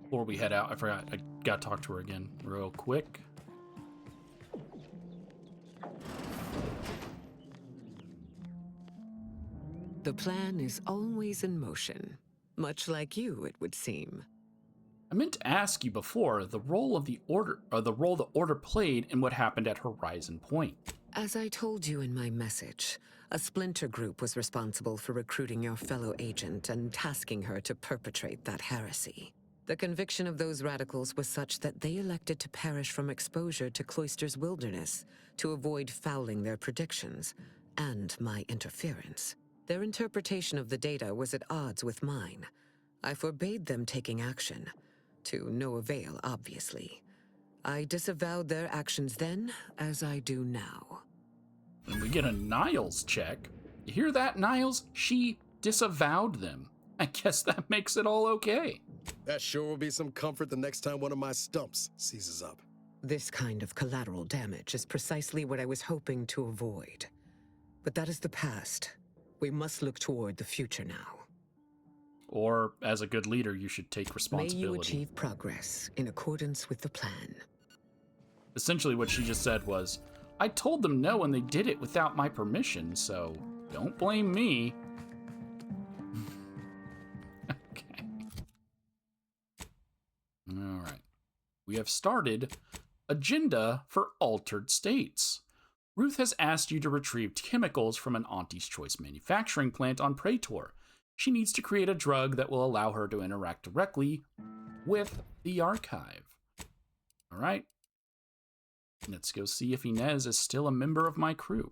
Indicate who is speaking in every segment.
Speaker 1: Before we head out, I forgot. I got to talk to her again real quick.
Speaker 2: The plan is always in motion, much like you, it would seem.
Speaker 1: I meant to ask you before the role of the order, or the role the order played in what happened at Horizon Point.
Speaker 2: As I told you in my message, a splinter group was responsible for recruiting your fellow agent and tasking her to perpetrate that heresy. The conviction of those radicals was such that they elected to perish from exposure to Cloister's wilderness to avoid fouling their predictions and my interference. Their interpretation of the data was at odds with mine. I forbade them taking action, to no avail, obviously. I disavowed their actions then, as I do now.
Speaker 1: And we get a Niles check. You hear that, Niles? She disavowed them. I guess that makes it all okay.
Speaker 3: That sure will be some comfort the next time one of my stumps seizes up.
Speaker 2: This kind of collateral damage is precisely what I was hoping to avoid. But that is the past. We must look toward the future now.
Speaker 1: Or, as a good leader, you should take responsibility.
Speaker 2: May you achieve progress in accordance with the plan.
Speaker 1: Essentially, what she just said was, I told them no and they did it without my permission, so don't blame me. Okay. Alright. We have started Agenda for Altered States. Ruth has asked you to retrieve chemicals from an Auntie's Choice manufacturing plant on Praetor. She needs to create a drug that will allow her to interact directly with the archive. Alright. Let's go see if Inez is still a member of my crew.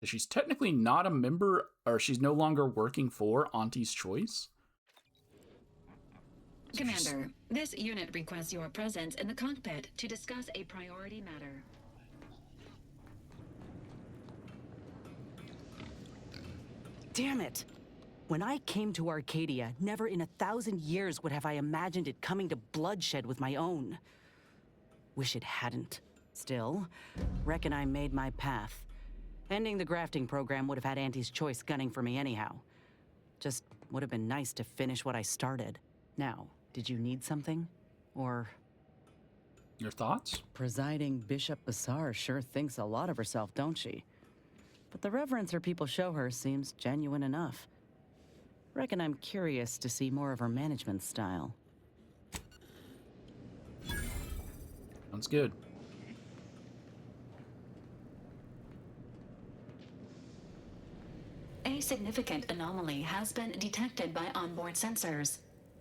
Speaker 1: She's technically not a member, or she's no longer working for Auntie's Choice.
Speaker 4: Commander, this unit requests your presence in the cockpit to discuss a priority matter.
Speaker 5: Damn it! When I came to Arcadia, never in 1,000 years would have I imagined it coming to bloodshed with my own. Wish it hadn't. Still, reckon I made my path. Ending the grafting program would have had Auntie's Choice gunning for me anyhow. Just would have been nice to finish what I started. Now, did you need something? Or...
Speaker 1: Your thoughts?
Speaker 5: Presiding Bishop v.a.l.e.r.i.e sure thinks a lot of herself, don't she? But the reverence her people show her seems genuine enough. Reckon I'm curious to see more of her management style.
Speaker 1: Sounds good.
Speaker 4: A significant anomaly has been detected by onboard sensors.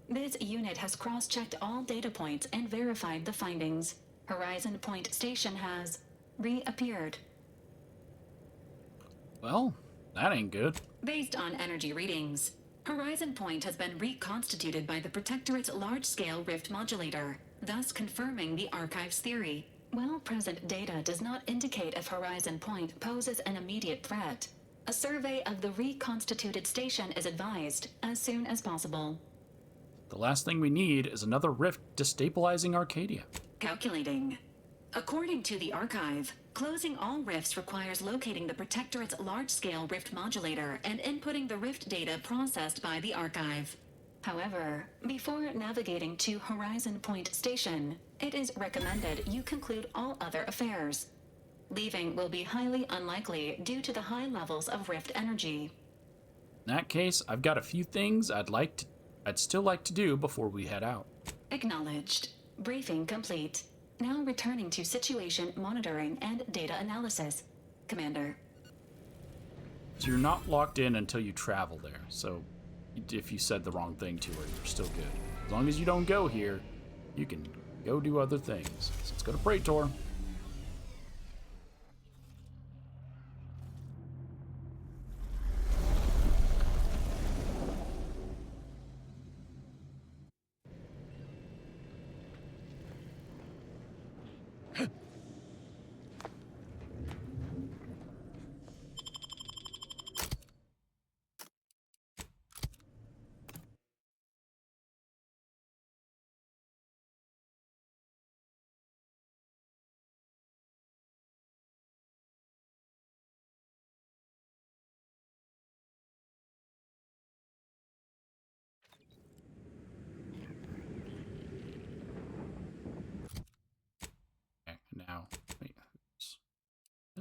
Speaker 4: This unit has cross-checked all data points and verified the findings. Horizon Point Station has reappeared.
Speaker 1: Well, that ain't good.
Speaker 4: Based on energy readings, Horizon Point has been reconstituted by the Protectorate's large-scale rift modulator, thus confirming the Archive's theory. While present data does not indicate if Horizon Point poses an immediate threat, a survey of the reconstituted station is advised as soon as possible.
Speaker 1: The last thing we need is another rift destabilizing Arcadia.
Speaker 4: Calculating. According to the Archive, closing all rifts requires locating the Protectorate's large-scale rift modulator and inputting the rift data processed by the Archive. However, before navigating to Horizon Point Station, it is recommended you conclude all other affairs. Leaving will be highly unlikely due to the high levels of rift energy.
Speaker 1: In that case, I've got a few things I'd still like to do before we head out.
Speaker 4: Acknowledged. Briefing complete. Now returning to situation monitoring and data analysis. Commander.
Speaker 1: So you're not locked in until you travel there. So if you said the wrong thing to her, you're still good. As long as you don't go here, you can go do other things. So let's go to Praetor.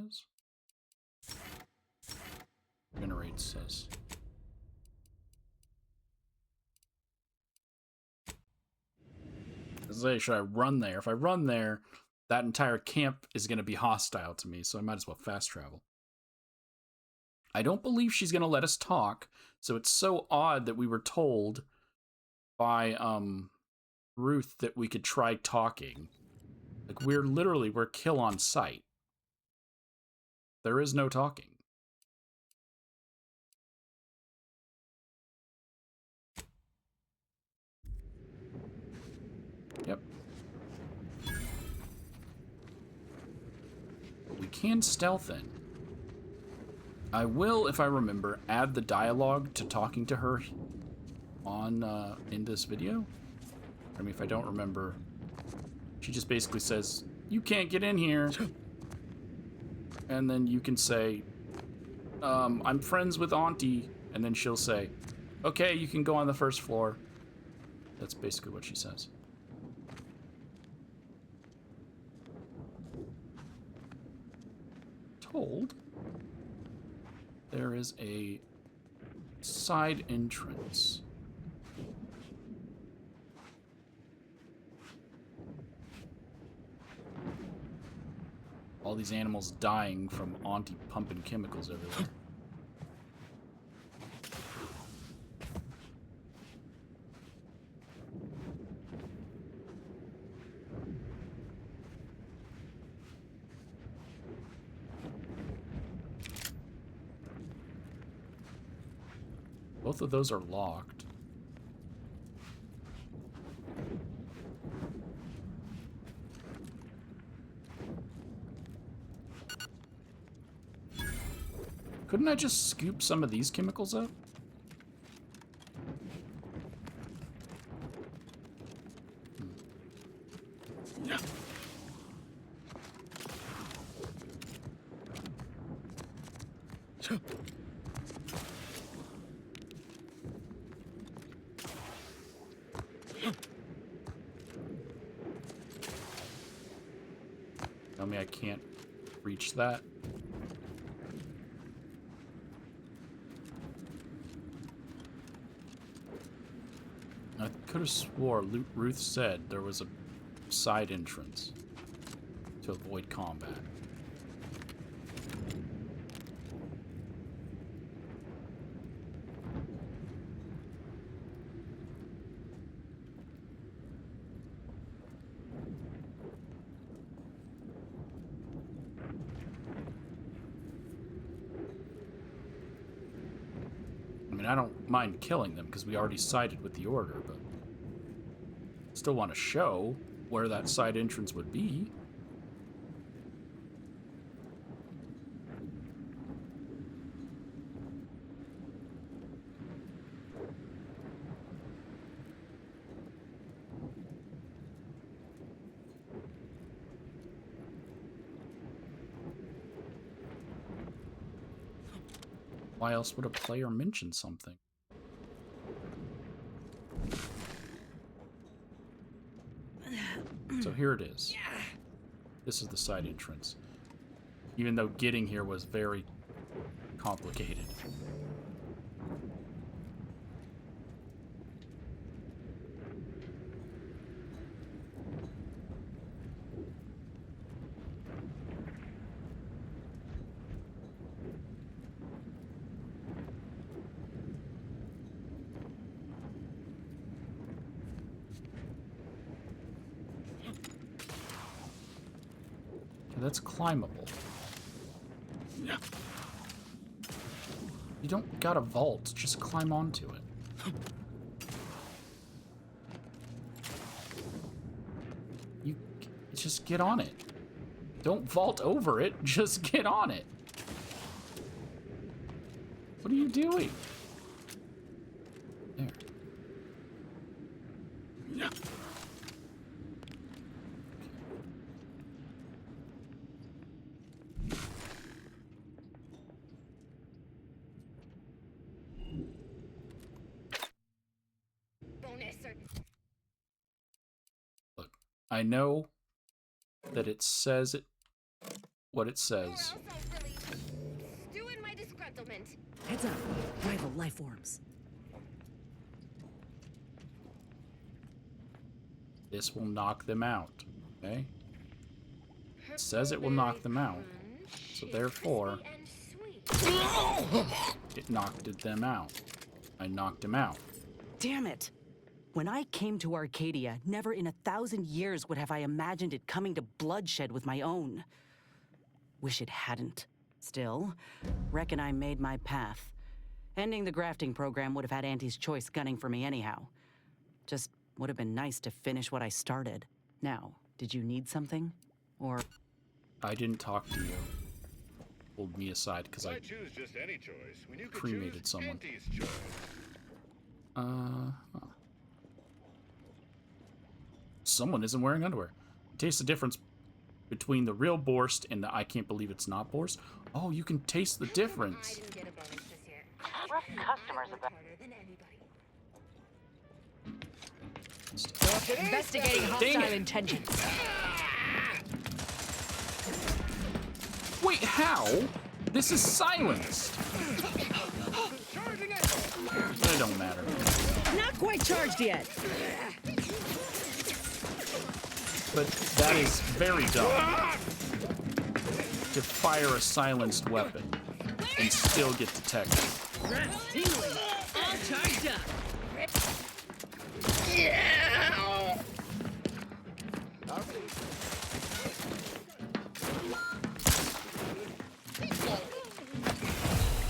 Speaker 1: says? Generate says. Say, should I run there? If I run there, that entire camp is going to be hostile to me, so I might as well fast travel. I don't believe she's going to let us talk, so it's so odd that we were told by Ruth that we could try talking. Like, we're kill on sight. There is no talking. Yep. But we can stealth in. I will, if I remember, add the dialogue to talking to her on in this video. I mean, if I don't remember, she just basically says, "You can't get in here," and then you can say, "I'm friends with Auntie," and then she'll say, "Okay, you can go on the first floor." That's basically what she says. Told there is a side entrance. All these animals dying from Auntie pumping chemicals everywhere. Both of those are locked. Couldn't I just scoop some of these chemicals up? Tell me I can't reach that. I could have swore Ruth said there was a side entrance to avoid combat. I mean, I don't mind killing them because we already sided with the Order, but still want to show where that side entrance would be. Why else would a player mention something? So here it is. This is the side entrance. Even though getting here was very complicated. That's climbable. You don't gotta vault, just climb onto it. You just get on it. Don't vault over it, just get on it. What are you doing? There. Look, I know that it says it what it says.
Speaker 6: Stewing my disgruntlement.
Speaker 7: Heads up, rival life forms.
Speaker 1: This will knock them out. Okay? It says it will knock them out. So therefore, it knocked them out. I knocked him out.
Speaker 5: Damn it. When I came to Arcadia, never in 1,000 years would have I imagined it coming to bloodshed with my own. Wish it hadn't. Still, reckon I made my path. Ending the grafting program would have had Auntie's choice gunning for me anyhow. Just would have been nice to finish what I started. Now, did you need something? Or...
Speaker 1: I didn't talk to you. Pulled me aside because I
Speaker 8: choose just any choice when you could
Speaker 1: cremated
Speaker 8: choose
Speaker 1: someone.
Speaker 8: Auntie's choice.
Speaker 1: Someone isn't wearing underwear. Taste the difference between the real Borst and the I can't believe it's not Borst. Oh, you can taste the difference.
Speaker 6: I didn't get a bonus this year.
Speaker 5: customers about...
Speaker 6: Harder than anybody.
Speaker 7: Investigating
Speaker 1: Dang
Speaker 7: hostile
Speaker 1: it.
Speaker 7: intentions.
Speaker 1: Wait, how? This is silenced. It don't matter.
Speaker 7: Not quite charged yet.
Speaker 1: But that is very dumb. To fire a silenced weapon and still get detected.
Speaker 7: Reps tingling. All charged up.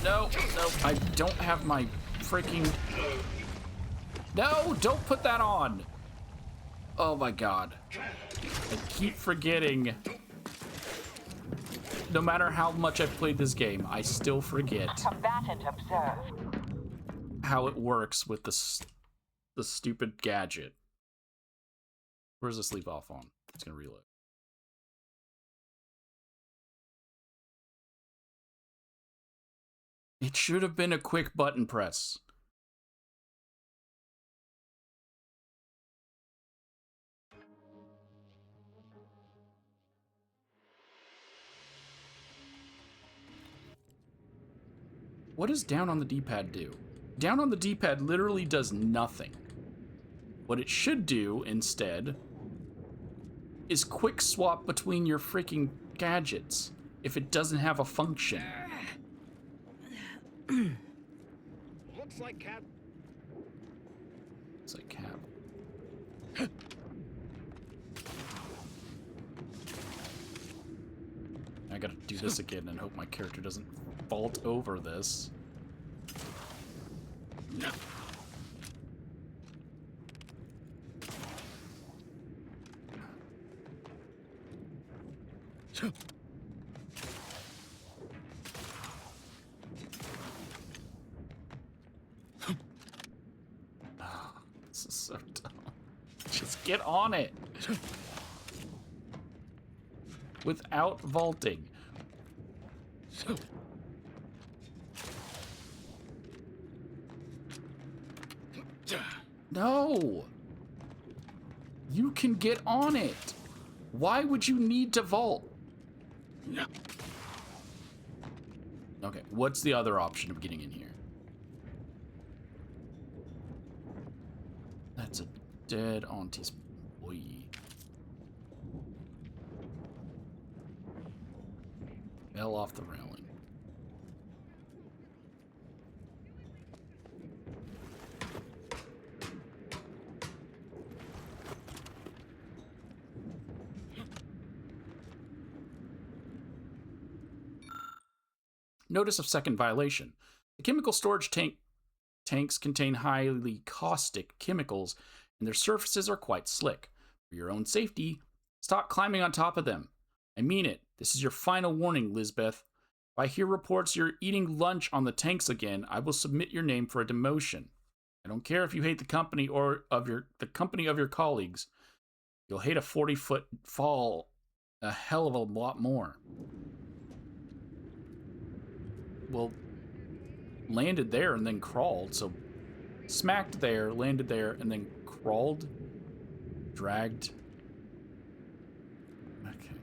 Speaker 1: No, no, I don't have my freaking... No, don't put that on! Oh my god. I keep forgetting. No matter how much I've played this game, I still forget
Speaker 5: Combatant observed.
Speaker 1: how it works with the stupid gadget. Where's the sleep off on? It's gonna reload. It should have been a quick button press. What does down on the D-pad do? Down on the D-pad literally does nothing. What it should do, instead, is quick swap between your freaking gadgets if it doesn't have a function.
Speaker 8: Looks like Cap.
Speaker 1: It's like Cap. I gotta do this again and hope my character doesn't vault over this. No. This is so dumb. Just get on it. Without vaulting. No! You can get on it! Why would you need to vault? Okay, what's the other option of getting in here? That's a dead auntie's boy. Fell off the railing. Notice of second violation. The chemical storage tanks contain highly caustic chemicals, and their surfaces are quite slick. For your own safety, stop climbing on top of them. I mean it. This is your final warning, Lisbeth. If I hear reports you're eating lunch on the tanks again, I will submit your name for a demotion. I don't care if you hate the company or the company of your colleagues. You'll hate a 40-foot fall a hell of a lot more. Well, landed there and then crawled, so smacked there, landed there, and then crawled, dragged. Okay.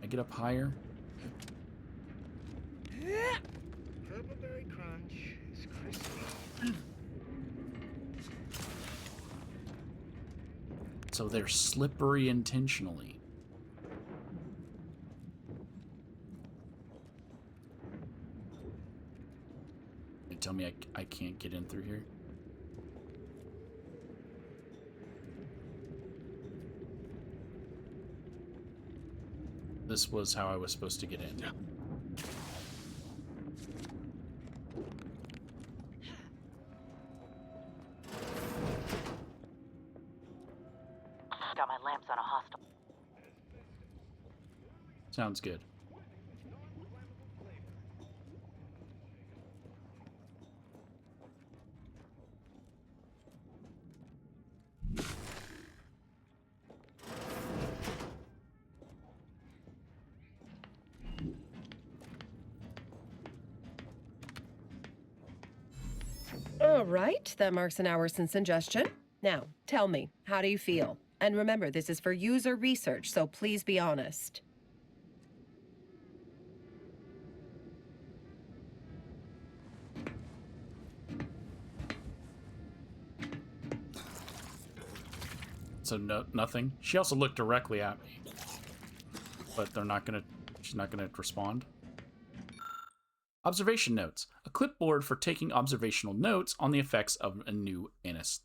Speaker 1: get up higher?
Speaker 8: Purple-berry crunch is crispy.
Speaker 1: So they're slippery intentionally. You tell me I can't get in through here? This was how I was supposed to get in.
Speaker 5: Got my lamps on a hostile.
Speaker 1: Sounds good.
Speaker 9: All right, that marks an hour since ingestion. Now, tell me, how do you feel? And remember, this is for user research, so please be honest.
Speaker 1: So nothing. She also looked directly at me, but she's not gonna respond. Observation notes: a clipboard for taking observational notes on the effects of a new analgesic.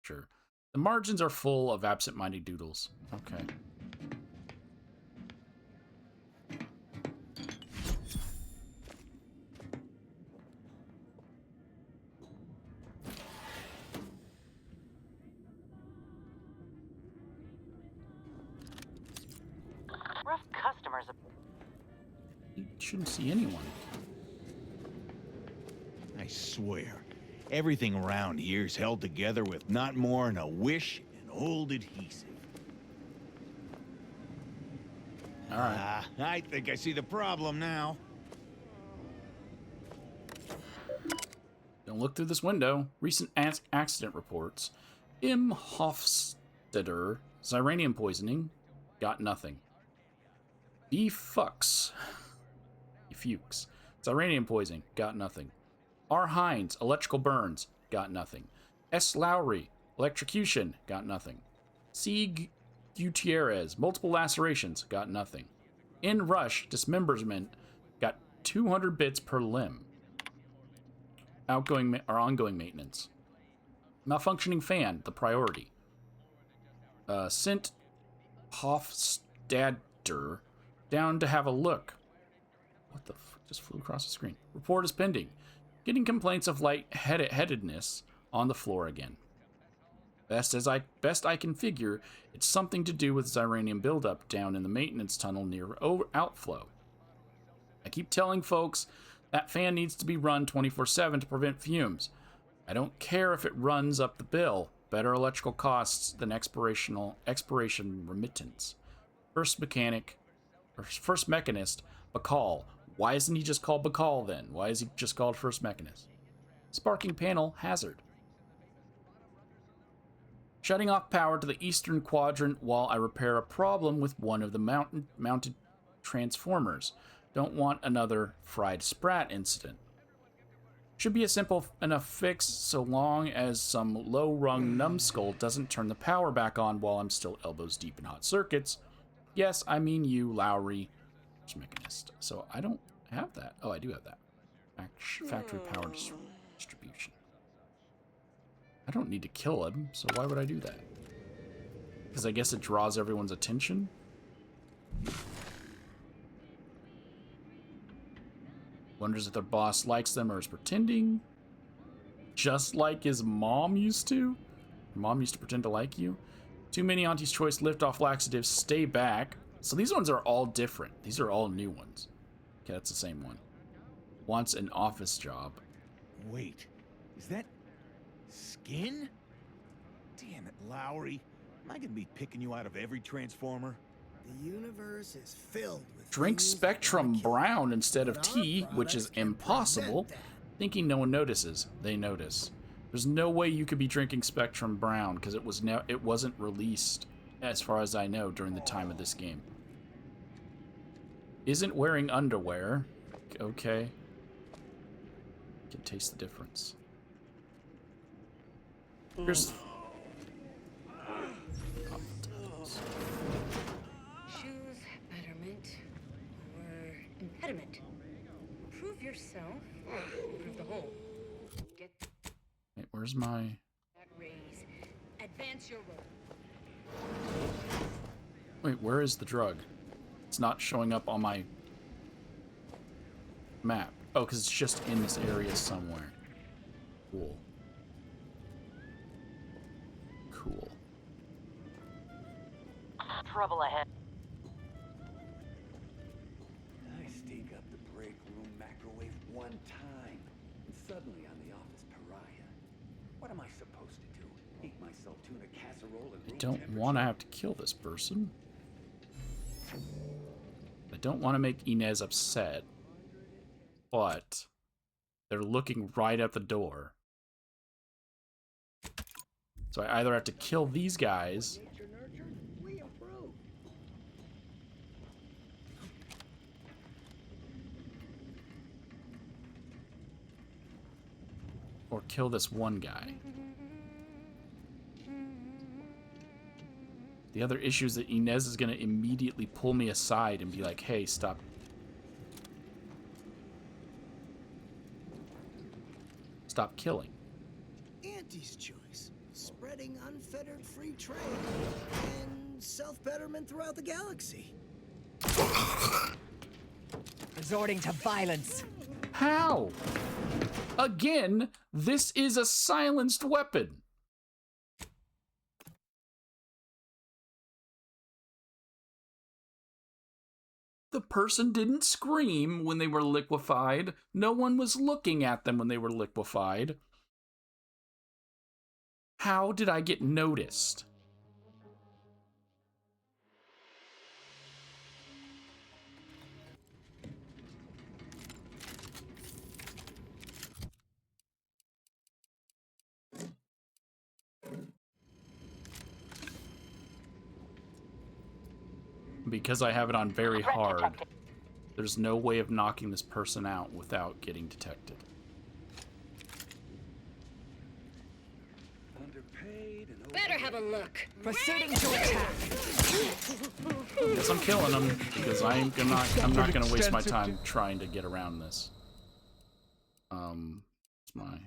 Speaker 1: Sure. The margins are full of absent-minded doodles. Okay.
Speaker 5: Rough customers.
Speaker 1: You shouldn't see anyone.
Speaker 10: I swear, everything around here's held together with not more than a wish and old adhesive.
Speaker 1: All right.
Speaker 10: I think I see the problem now.
Speaker 1: Don't look through this window. Recent accident reports. M. Hofstadter, Ziranium poisoning. Got nothing. B. Fuchs. Ziranium poisoning. Got nothing. R. Hines, electrical burns. Got nothing. S. Lowry, electrocution. Got nothing. C. Gutierrez, multiple lacerations. Got nothing. N. Rush, dismemberment. Got 200 bits per limb. Ongoing maintenance. Malfunctioning fan, the priority. Sent Hofstadter down to have a look. What the fuck just flew across the screen? Report is pending. Getting complaints of light-headedness on the floor again. Best I can figure, it's something to do with Ziranium buildup down in the maintenance tunnel near outflow. I keep telling folks that fan needs to be run 24/7 to prevent fumes. I don't care if it runs up the bill. Better electrical costs than expiration remittance. First mechanist, Bacall. Why isn't he just called Bacall then? Why is he just called first mechanist? Sparking panel, hazard. Shutting off power to the eastern quadrant while I repair a problem with one of the mounted transformers. Don't want another fried sprat incident. Should be a simple enough fix so long as some low-rung numbskull doesn't turn the power back on while I'm still elbows deep in hot circuits. Yes, I mean you, Lowry. Mechanist. So I don't have that. Oh, I do have that. Factory power distribution. I don't need to kill him, so why would I do that? Because I guess it draws everyone's attention? Wonders if their boss likes them or is pretending. Just like his mom used to? Your mom used to pretend to like you? Too many Auntie's Choice liftoff laxatives. Stay back. So these ones are all different. These are all new ones. Okay, that's the same one. Wants an office job.
Speaker 10: Wait, is that skin? Damn it, Lowry. Am I gonna be picking you out of every transformer?
Speaker 11: The universe is filled with
Speaker 1: Drink Spectrum Brown instead of tea, which is impossible. Thinking no one notices. They notice. There's no way you could be drinking Spectrum Brown because it wasn't released, as far as I know, during the time of this game. Isn't wearing underwear. Okay. Can taste the difference. Here's...
Speaker 6: Choose betterment or impediment. Prove yourself. Prove the whole. Get
Speaker 1: Wait, where's my...
Speaker 6: that raise. Advance your role.
Speaker 1: Wait, where is the drug? It's not showing up on my map. Oh, because it's just in this area somewhere. Cool. Cool.
Speaker 11: Trouble ahead.
Speaker 12: I stink up the break room microwave one time, and suddenly I'm the office pariah. What am I supposed to do? Eat myself tuna casserole and
Speaker 1: I don't want to have to kill this person. I don't want to make Inez upset, but they're looking right at the door. So I either have to kill these guys or kill this one guy. The other issue is that Inez is going to immediately pull me aside and be like, hey, stop. Stop killing.
Speaker 8: Auntie's choice. Spreading unfettered free trade and self-betterment throughout the galaxy.
Speaker 7: Resorting to violence.
Speaker 1: How? Again, this is a silenced weapon. The person didn't scream when they were liquefied. No one was looking at them when they were liquefied. How did I get noticed? Because I have it on very hard, there's no way of knocking this person out without getting detected.
Speaker 6: Better have a look.
Speaker 7: Proceeding to attack.
Speaker 1: Guess I'm killing him because I'm not gonna waste my time trying to get around this. It's my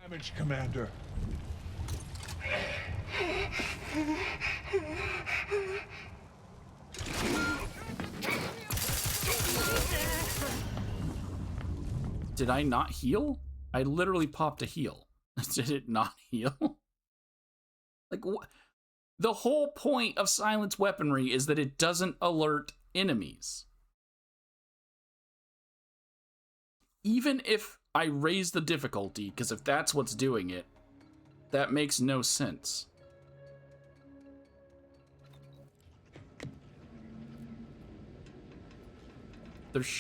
Speaker 10: Damage, Commander.
Speaker 1: Did I not heal? I literally popped a heal. Did it not heal? Like, what? The whole point of silenced weaponry is that it doesn't alert enemies. Even if I raise the difficulty, because if that's what's doing it, that makes no sense.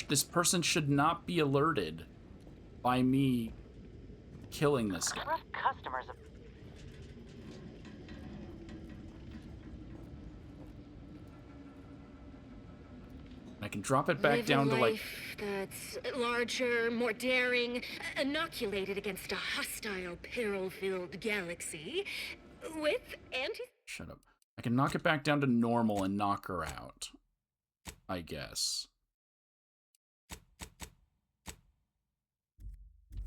Speaker 1: This person should not be alerted by me killing this guy.
Speaker 11: Customers.
Speaker 1: I can drop it back
Speaker 6: Live
Speaker 1: down
Speaker 6: a
Speaker 1: to like...
Speaker 6: life that's larger, more daring, inoculated against a hostile, peril-filled galaxy with anti...
Speaker 1: Shut up. I can knock it back down to normal and knock her out, I guess.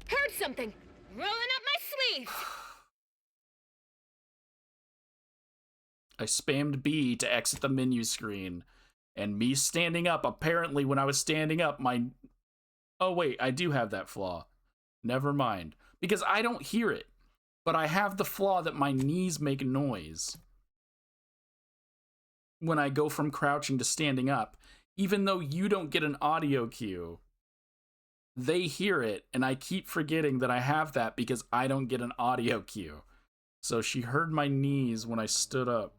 Speaker 6: Heard something! Rolling up my sleeves!
Speaker 1: I spammed B to exit the menu screen. And me standing up, apparently when I was standing up, my... Oh wait, I do have that flaw. Never mind. Because I don't hear it. But I have the flaw that my knees make noise when I go from crouching to standing up. Even though you don't get an audio cue, they hear it, and I keep forgetting that I have that because I don't get an audio cue. So she heard my knees when I stood up.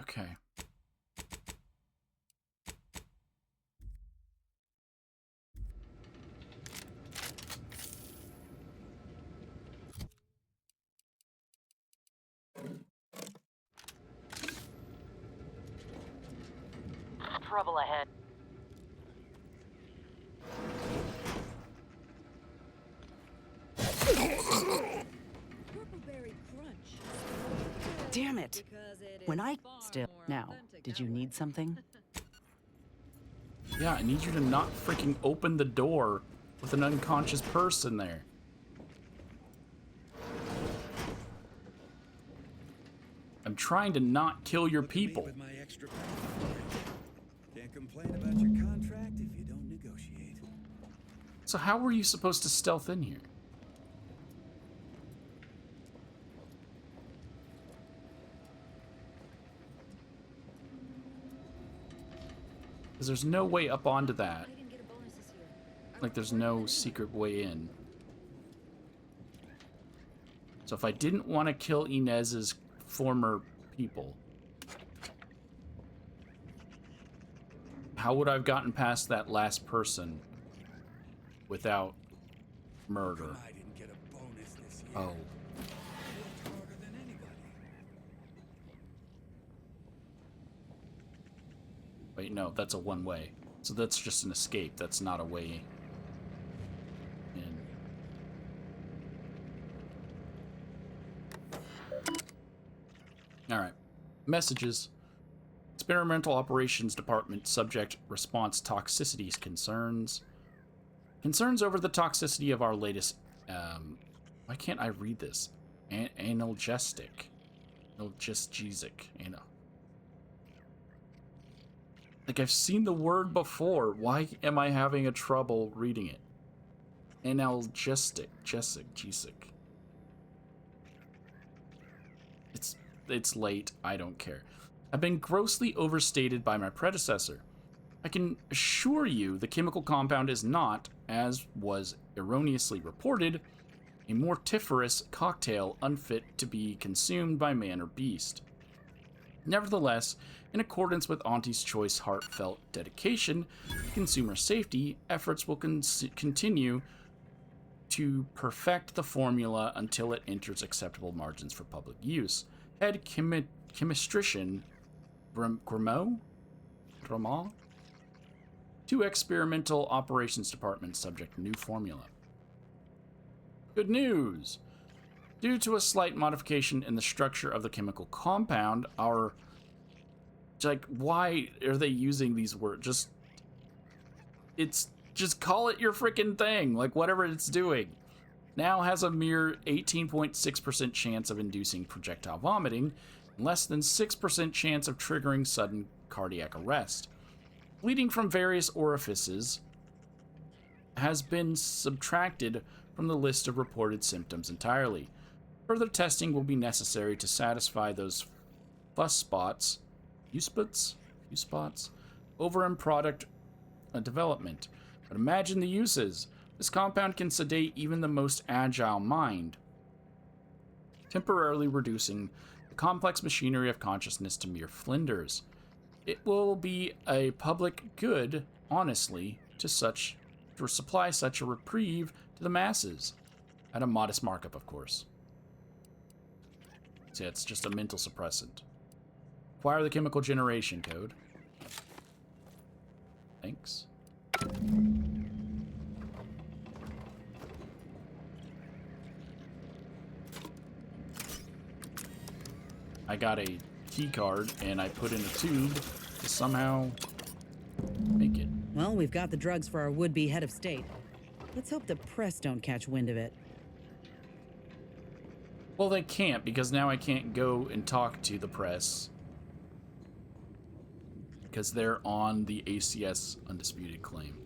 Speaker 1: Okay.
Speaker 5: Trouble ahead. Damn it! When I still now, did you need something?
Speaker 1: Yeah, I need you to not freaking open the door with an unconscious person there. I'm trying to not kill your people.
Speaker 12: With my extra Can't complain about your contract if you don't negotiate.
Speaker 1: So how were you supposed to stealth in here? Because there's no way up onto that. Like, there's no secret way in. So if I didn't want to kill Inez's former people, how would I have gotten past that last person without murder?
Speaker 12: I didn't get a bonus this year.
Speaker 1: Oh.
Speaker 12: Worked harder than anybody.
Speaker 1: Wait, no, that's a one-way. So that's just an escape. That's not a way in. Alright. Messages. Experimental Operations Department subject response toxicities concerns. Concerns over the toxicity of our latest, why can't I read this? Analgesic. Analgesic. Like, I've seen the word before. Why am I having a trouble reading it? Analgesic. Gesic. It's late. I don't care. I've been grossly overstated by my predecessor. I can assure you the chemical compound is not, as was erroneously reported, a mortiferous cocktail unfit to be consumed by man or beast. Nevertheless, in accordance with Auntie's Choice heartfelt dedication to consumer safety, efforts will continue to perfect the formula until it enters acceptable margins for public use. Head chemistrician Grimaud? To Experimental Operations Department, subject new formula. Good news! Due to a slight modification in the structure of the chemical compound, why are they using these words? Just call it your freaking thing, like whatever it's doing. Now has a mere 18.6% chance of inducing projectile vomiting, and less than 6% chance of triggering sudden cardiac arrest. Bleeding from various orifices has been subtracted from the list of reported symptoms entirely. Further testing will be necessary to satisfy those fuss spots, over in product development. But imagine the uses. This compound can sedate even the most agile mind, temporarily reducing the complex machinery of consciousness to mere flinders. It will be a public good, honestly, to supply such a reprieve to the masses, at a modest markup, of course. So yeah, it's just a mental suppressant. Acquire the chemical generation code. Thanks. I got a key card and I put in a tube to somehow make it.
Speaker 5: Well, we've got the drugs for our would-be head of state. Let's hope the press don't catch wind of it.
Speaker 1: Well, they can't, because now I can't go and talk to the press. Because they're on the ACS undisputed claim.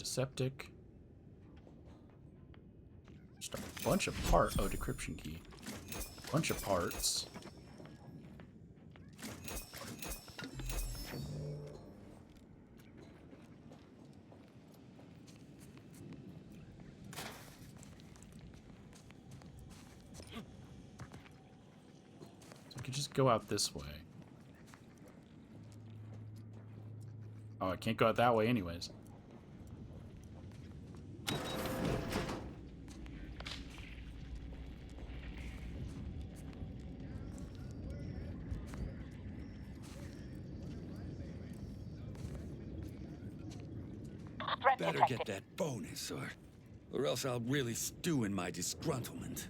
Speaker 1: Septic. Just a bunch of parts. Oh, decryption key. Bunch of parts. So I could just go out this way. Oh, I can't go out that way anyways.
Speaker 12: Better get that bonus, or else I'll really stew in my disgruntlement.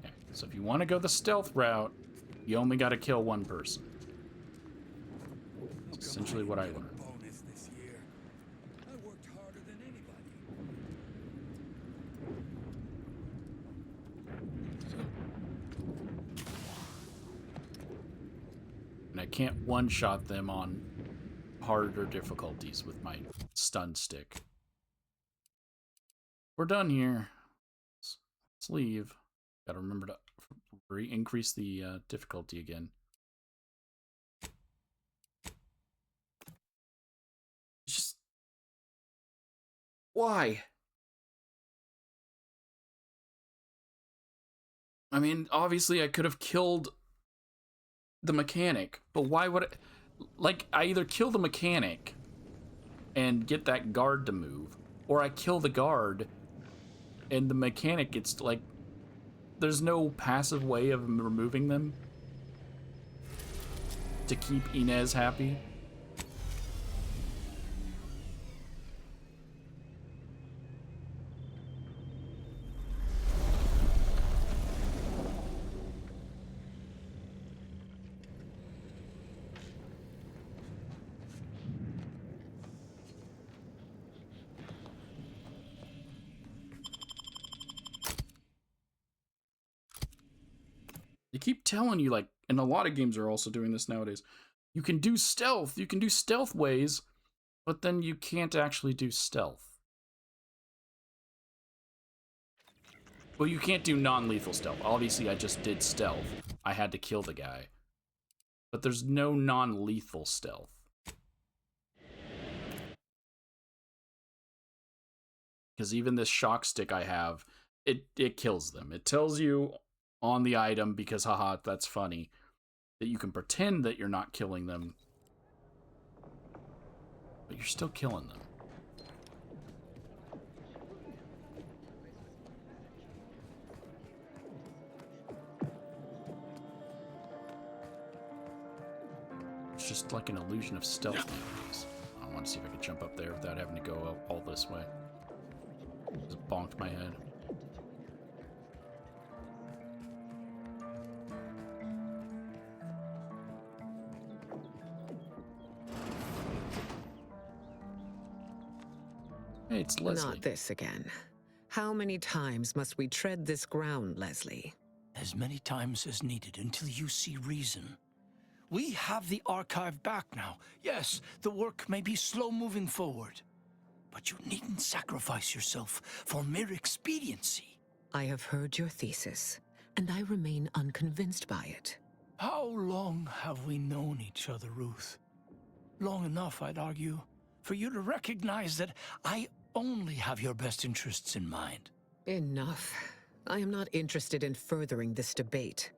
Speaker 1: Okay, so if you want to go the stealth route, you only got to kill one person. That's essentially what I learned.
Speaker 12: Bonus this year. I worked harder than anybody.
Speaker 1: And I can't one-shot them on harder difficulties with my stun stick. We're done here. Let's leave. Gotta remember to increase the difficulty again. It's just... Why? I mean, obviously I could have killed the mechanic, but why would I either kill the mechanic and get that guard to move, or I kill the guard and the mechanic gets like, there's no passive way of removing them to keep Inez happy. They keep telling you, like, and a lot of games are also doing this nowadays, you can do stealth ways, but then you can't actually do stealth. Well, you can't do non-lethal stealth. Obviously, I just did stealth. I had to kill the guy. But there's no non-lethal stealth. Because even this shock stick I have, it kills them. It tells you on the item, because haha, that's funny, that you can pretend that you're not killing them, but you're still killing them. It's just like an illusion of stealth nowadays. I want to see if I can jump up there without having to go all this way. Just bonked my head. Hey, it's Leslie.
Speaker 2: Not this again. How many times must we tread this ground, Leslie?
Speaker 11: As many times as needed until you see reason. We have the archive back now. Yes, the work may be slow moving forward, but you needn't sacrifice yourself for mere expediency.
Speaker 2: I have heard your thesis, and I remain unconvinced by it.
Speaker 11: How long have we known each other, Ruth? Long enough, I'd argue, for you to recognize that I only have your best interests in mind.
Speaker 2: Enough. I am not interested in furthering this debate,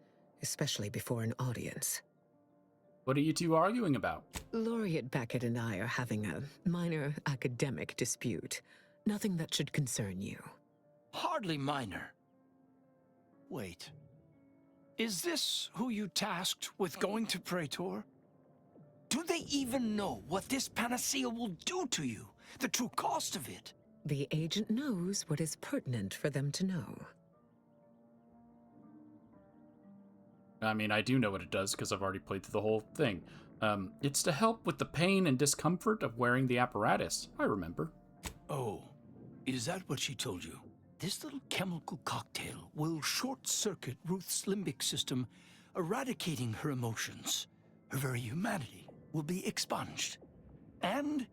Speaker 2: especially before an audience.
Speaker 1: What are you two arguing about?
Speaker 2: Laureate Beckett and I are having a minor academic dispute. Nothing that should concern you.
Speaker 11: Hardly minor. Wait. Is this who you tasked with going to Praetor? Do they even know what this panacea will do to you? The true cost of it?
Speaker 2: The agent knows what is pertinent for them to know.
Speaker 1: I mean, I do know what it does because I've already played through the whole thing. It's to help with the pain and discomfort of wearing the apparatus. I remember.
Speaker 11: Oh, is that what she told you? This little chemical cocktail will short-circuit Ruth's limbic system, eradicating her emotions, her very humanity will be expunged. And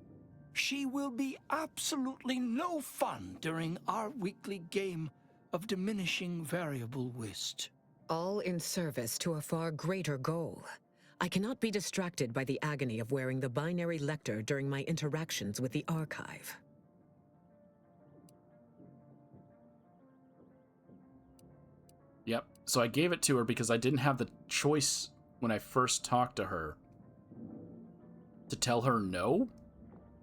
Speaker 11: she will be absolutely no fun during our weekly game of diminishing variable whist.
Speaker 2: All in service to a far greater goal. I cannot be distracted by the agony of wearing the binary lector during my interactions with the archive.
Speaker 1: Yep. So I gave it to her because I didn't have the choice when I first talked to her to tell her no.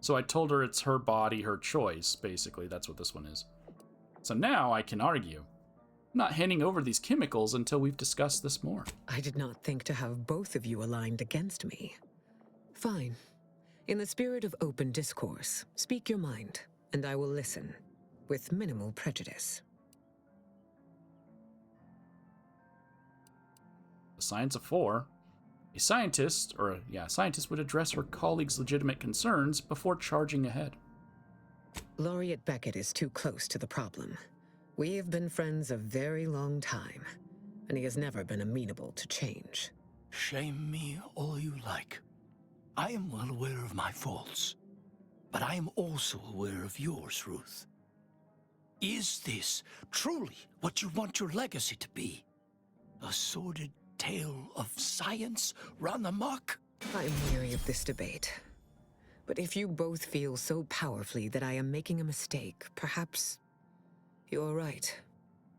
Speaker 1: So I told her it's her body, her choice, basically. That's what this one is. So now I can argue. I'm not handing over these chemicals until we've discussed this more.
Speaker 2: I did not think to have both of you aligned against me. Fine. In the spirit of open discourse, speak your mind, and I will listen, with minimal prejudice.
Speaker 1: The science of 4. A scientist would address her colleagues' legitimate concerns before charging ahead.
Speaker 2: Laureate Beckett is too close to the problem. We have been friends a very long time, and he has never been amenable to change.
Speaker 11: Shame me all you like. I am well aware of my faults, but I am also aware of yours, Ruth. Is this truly what you want your legacy to be? A sordid tale of science run amok?
Speaker 2: I'm weary of this debate. But if you both feel so powerfully that I am making a mistake, perhaps you're right.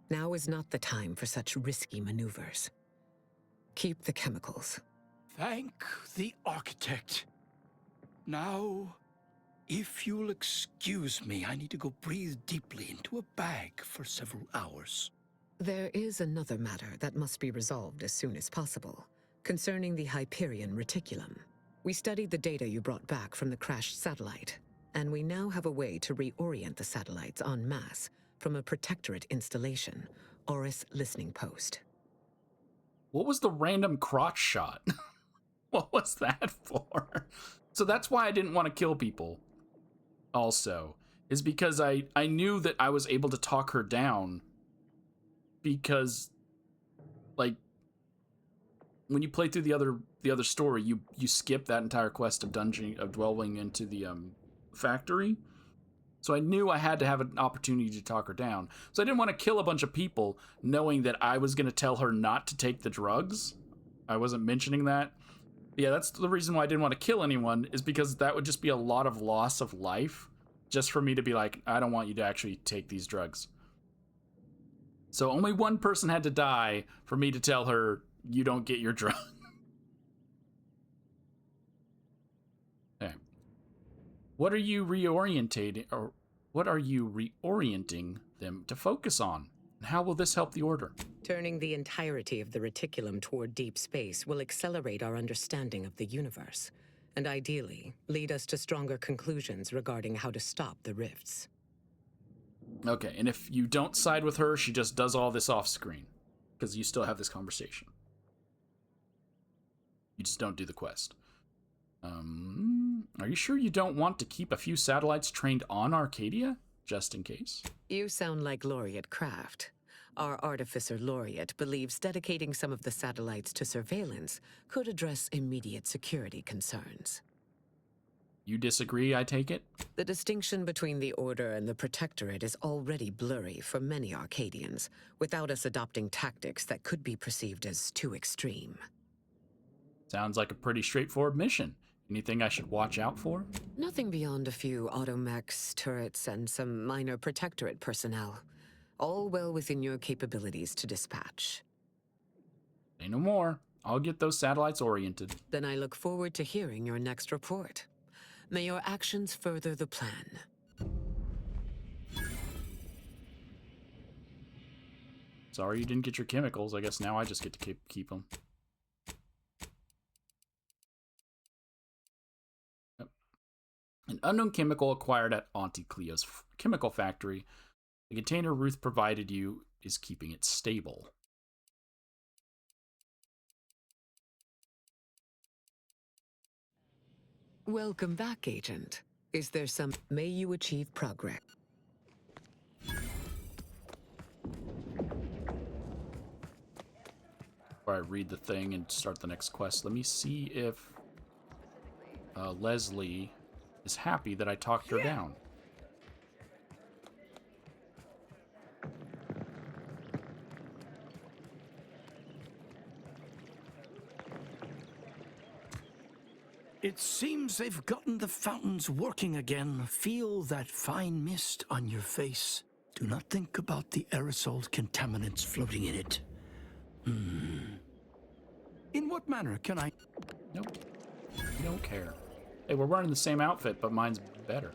Speaker 2: Now is not the time for such risky maneuvers. Keep the chemicals.
Speaker 11: Thank the architect. Now, if you'll excuse me, I need to go breathe deeply into a bag for several hours.
Speaker 2: There is another matter that must be resolved as soon as possible, concerning the Hyperion reticulum. We studied the data you brought back from the crashed satellite, and we now have a way to reorient the satellites en masse from a protectorate installation, Oris listening post.
Speaker 1: What was the random crotch shot? What was that for? So that's why I didn't want to kill people. Also, is because I knew that I was able to talk her down. Because, like, when you play through the other story, you skip that entire quest of dwelling into the factory. So I knew I had to have an opportunity to talk her down. So I didn't want to kill a bunch of people knowing that I was going to tell her not to take the drugs. I wasn't mentioning that. Yeah, that's the reason why I didn't want to kill anyone, is because that would just be a lot of loss of life just for me to be like, I don't want you to actually take these drugs. So only one person had to die for me to tell her, you don't get your drug. Okay. What are you reorienting them to focus on? And how will this help the Order?
Speaker 2: Turning the entirety of the reticulum toward deep space will accelerate our understanding of the universe, and ideally lead us to stronger conclusions regarding how to stop the rifts.
Speaker 1: Okay, and if you don't side with her, she just does all this off screen, because you still have this conversation. You just don't do the quest. Are you sure you don't want to keep a few satellites trained on Arcadia, just in case?
Speaker 2: You sound like Laureate Craft. Our artificer Laureate believes dedicating some of the satellites to surveillance could address immediate security concerns.
Speaker 1: You disagree, I take it?
Speaker 2: The distinction between the Order and the Protectorate is already blurry for many Arcadians, without us adopting tactics that could be perceived as too extreme.
Speaker 1: Sounds like a pretty straightforward mission. Anything I should watch out for?
Speaker 2: Nothing beyond a few automechs, turrets, and some minor Protectorate personnel. All well within your capabilities to dispatch.
Speaker 1: Say no more. I'll get those satellites oriented.
Speaker 2: Then I look forward to hearing your next report. May your actions further the plan.
Speaker 1: Sorry you didn't get your chemicals. I guess now I just get to keep them. Yep. An unknown chemical acquired at Auntie Cleo's chemical factory. The container Ruth provided you is keeping it stable.
Speaker 2: Welcome back, Agent. Is there some... May you achieve progress.
Speaker 1: before I read the thing and start the next quest. Let me see if Leslie is happy that I talked her down.
Speaker 11: It seems they've gotten the fountains working again. Feel that fine mist on your face. Do not think about the aerosol contaminants floating in it. In what manner can I...
Speaker 1: Nope. You don't care. Hey, we're wearing the same outfit, but mine's better.